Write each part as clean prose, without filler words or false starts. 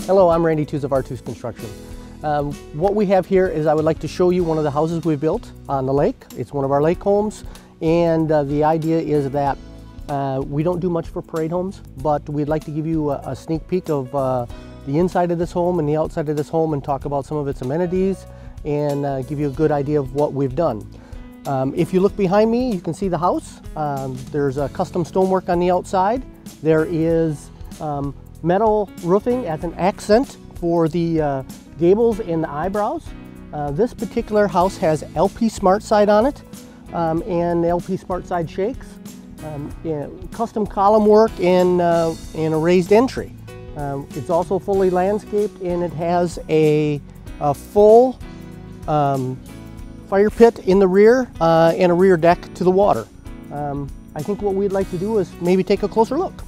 Hello, I'm Randy Tews of Tews Construction. What we have here is I would like to show you one of the houses we've built on the lake. It's one of our lake homes, and the idea is that we don't do much for parade homes, but we'd like to give you a sneak peek of the inside of this home and the outside of this home and talk about some of its amenities and give you a good idea of what we've done. If you look behind me, you can see the house. There's a custom stonework on the outside. There is metal roofing as an accent for the gables and the eyebrows. This particular house has LP Smart Side on it, and LP Smart Side shakes, custom column work and a raised entry. It's also fully landscaped, and it has a full fire pit in the rear and a rear deck to the water. I think what we'd like to do is maybe take a closer look.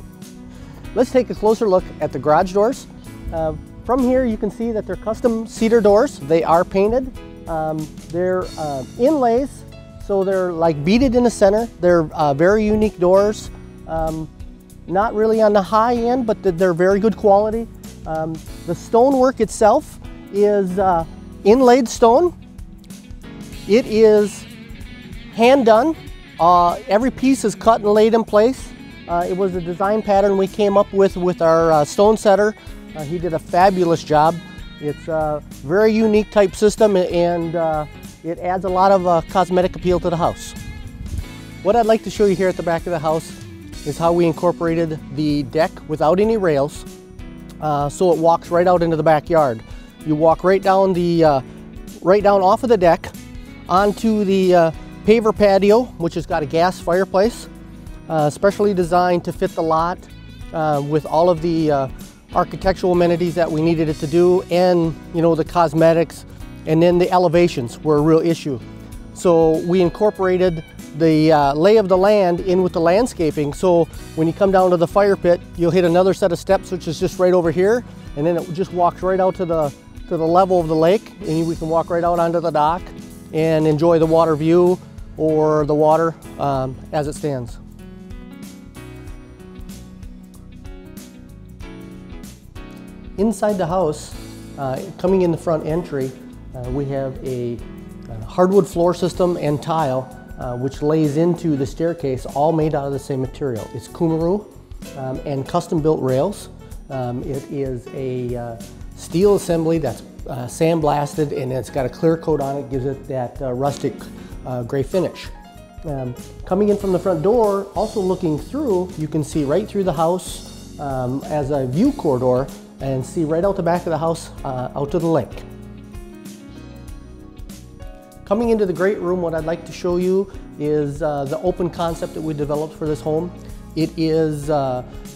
Let's take a closer look at the garage doors. From here you can see that they're custom cedar doors. They are painted. They're inlays, so they're like beaded in the center. They're very unique doors. Not really on the high end, but they're very good quality. The stonework itself is inlaid stone. It is hand done. Every piece is cut and laid in place. It was a design pattern we came up with our stone setter. He did a fabulous job. It's a very unique type system, and it adds a lot of cosmetic appeal to the house. What I'd like to show you here at the back of the house is how we incorporated the deck without any rails, so it walks right out into the backyard. You walk right down off of the deck onto the paver patio, which has got a gas fireplace. Specially designed to fit the lot with all of the architectural amenities that we needed it to do, and the cosmetics, and then the elevations were a real issue. So we incorporated the lay of the land in with the landscaping, so when you come down to the fire pit, you'll hit another set of steps, which is just right over here, and then it just walks right out to the level of the lake, and we can walk right out onto the dock and enjoy the water view or the water as it stands. Inside the house, coming in the front entry, we have a hardwood floor system and tile, which lays into the staircase, all made out of the same material. It's kumaru and custom built rails. It is a steel assembly that's sandblasted, and it's got a clear coat on it, gives it that rustic gray finish. Coming in from the front door, also looking through, you can see right through the house as a view corridor, and see right out the back of the house out to the lake. Coming into the great room, what I'd like to show you is the open concept that we developed for this home. It is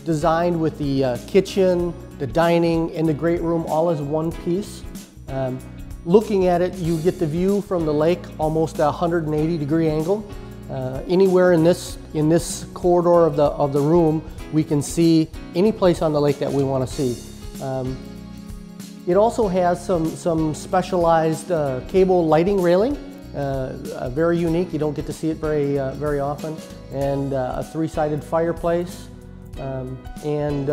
designed with the kitchen, the dining, and the great room all as one piece. Looking at it, you get the view from the lake almost a 180-degree angle. Anywhere in this corridor of the room, we can see any place on the lake that we want to see. It also has some specialized cable lighting railing, very unique. You don't get to see it very often, and a three-sided fireplace, and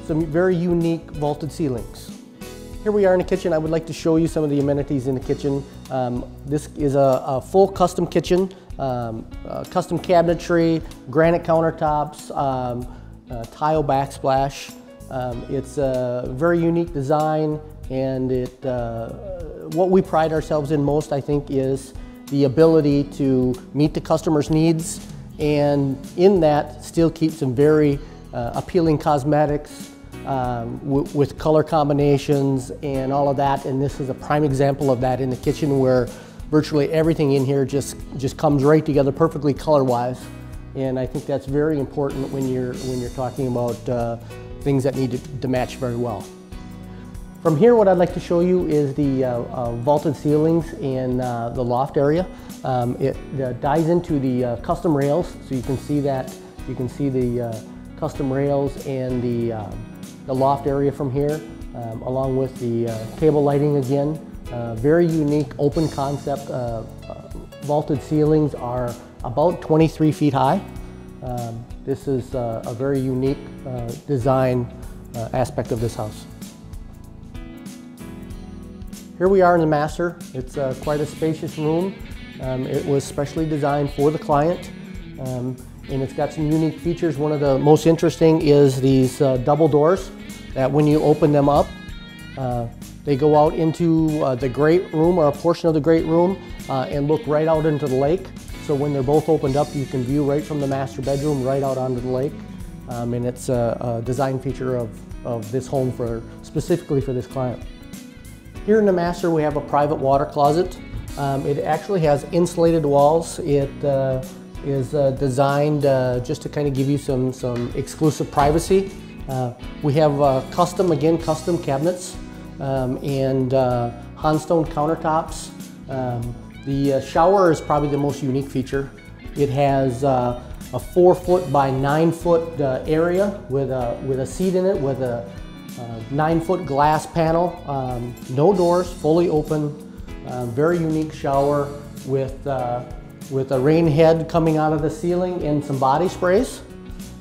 some very unique vaulted ceilings. Here we are in the kitchen. I would like to show you some of the amenities in the kitchen. This is a full custom kitchen, custom cabinetry, granite countertops, tile backsplash. It's a very unique design, and what we pride ourselves in most, I think, is the ability to meet the customer's needs, and in that still keep some very appealing cosmetics with color combinations and all of that. And this is a prime example of that in the kitchen, where virtually everything in here just comes right together perfectly color-wise. And I think that's very important when you're talking about things that need to match very well. From here, what I'd like to show you is the vaulted ceilings in the loft area. It dives into the custom rails, so you can see that. You can see the custom rails and the loft area from here, along with the cable lighting again. Very unique open concept. Vaulted ceilings are about 23 feet high. This is a very unique design aspect of this house. Here we are in the master. It's quite a spacious room. It was specially designed for the client, and it's got some unique features. One of the most interesting is these double doors that when you open them up, they go out into the great room, or a portion of the great room, and look right out into the lake. So when they're both opened up, you can view right from the master bedroom right out onto the lake. And it's a design feature of this home specifically for this client. Here in the master we have a private water closet. It actually has insulated walls. It is designed just to kind of give you some exclusive privacy. We have custom cabinets and Hanstone countertops. The shower is probably the most unique feature. It has a 4-foot by 9-foot area with a seat in it, with a 9-foot glass panel, no doors, fully open, very unique shower with a rain head coming out of the ceiling and some body sprays.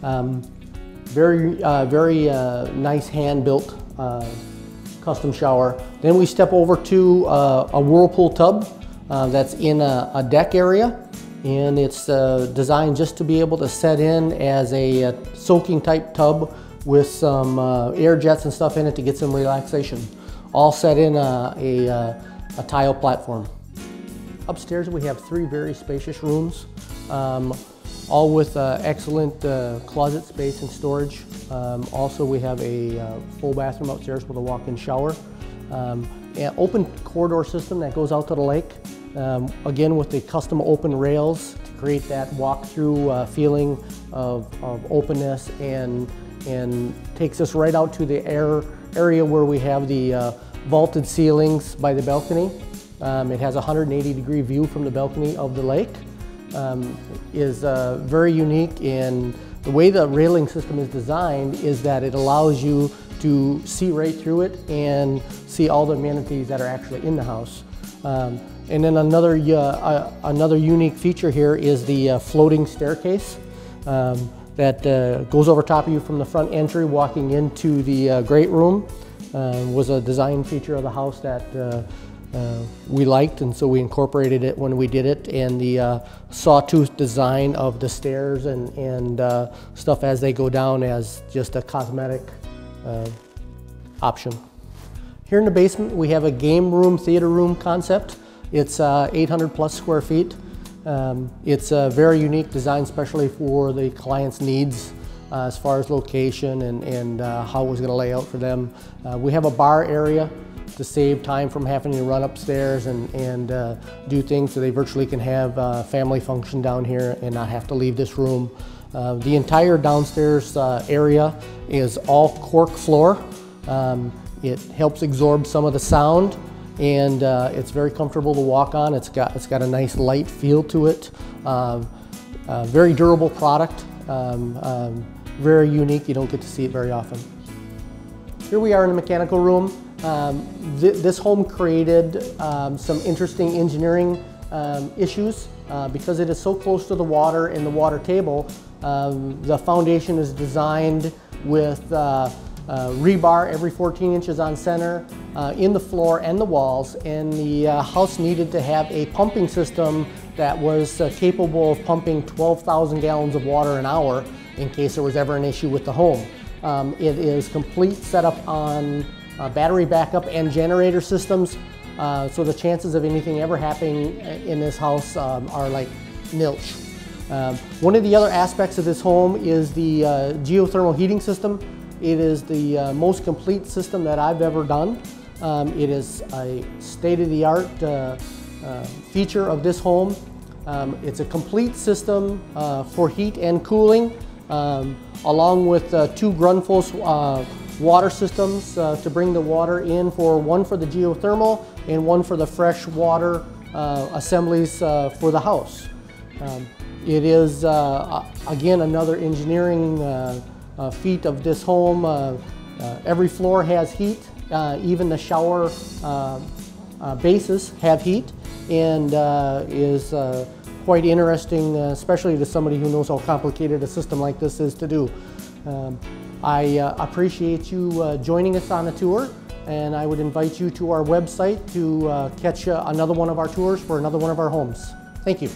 Very nice hand-built custom shower. Then we step over to a Whirlpool tub that's in a deck area, and it's designed just to be able to set in as a soaking type tub with some air jets and stuff in it to get some relaxation. All set in a tile platform. Upstairs we have 3 very spacious rooms, all with excellent closet space and storage. Also we have a full bathroom upstairs with a walk-in shower. An open corridor system that goes out to the lake. Again, with the custom open rails to create that walk-through feeling of openness, and takes us right out to the area where we have the vaulted ceilings by the balcony. It has a 180-degree view from the balcony of the lake. Is very unique, and the way the railing system is designed is that it allows you to see right through it and see all the amenities that are actually in the house. And then another unique feature here is the floating staircase that goes over top of you from the front entry walking into the great room. Was a design feature of the house that we liked, and so we incorporated it when we did it. And the sawtooth design of the stairs and stuff as they go down as just a cosmetic option. Here in the basement we have a game room, theater room concept. It's 800 plus square feet. It's a very unique design, especially for the client's needs as far as location and how it was going to lay out for them. We have a bar area to save time from having to run upstairs and do things, so they virtually can have a family function down here and not have to leave this room. The entire downstairs area is all cork floor. It helps absorb some of the sound, and it's very comfortable to walk on. It's got a nice light feel to it. Very durable product. Very unique. You don't get to see it very often. Here we are in the mechanical room. This home created some interesting engineering issues because it is so close to the water and the water table. The foundation is designed with rebar every 14 inches on center in the floor and the walls, and the house needed to have a pumping system that was capable of pumping 12,000 gallons of water an hour in case there was ever an issue with the home. It is complete setup on battery backup and generator systems, so the chances of anything ever happening in this house are like nilch. One of the other aspects of this home is the geothermal heating system. It is the most complete system that I've ever done. It is a state-of-the-art feature of this home. It's a complete system for heat and cooling, along with 2 Grundfos water systems to bring the water in, one for the geothermal and one for the fresh water assemblies for the house. It is, again, another engineering feat of this home. Every floor has heat. Even the shower bases have heat, and is quite interesting, especially to somebody who knows how complicated a system like this is to do. I appreciate you joining us on the tour, and I would invite you to our website to catch another one of our tours for another one of our homes. Thank you.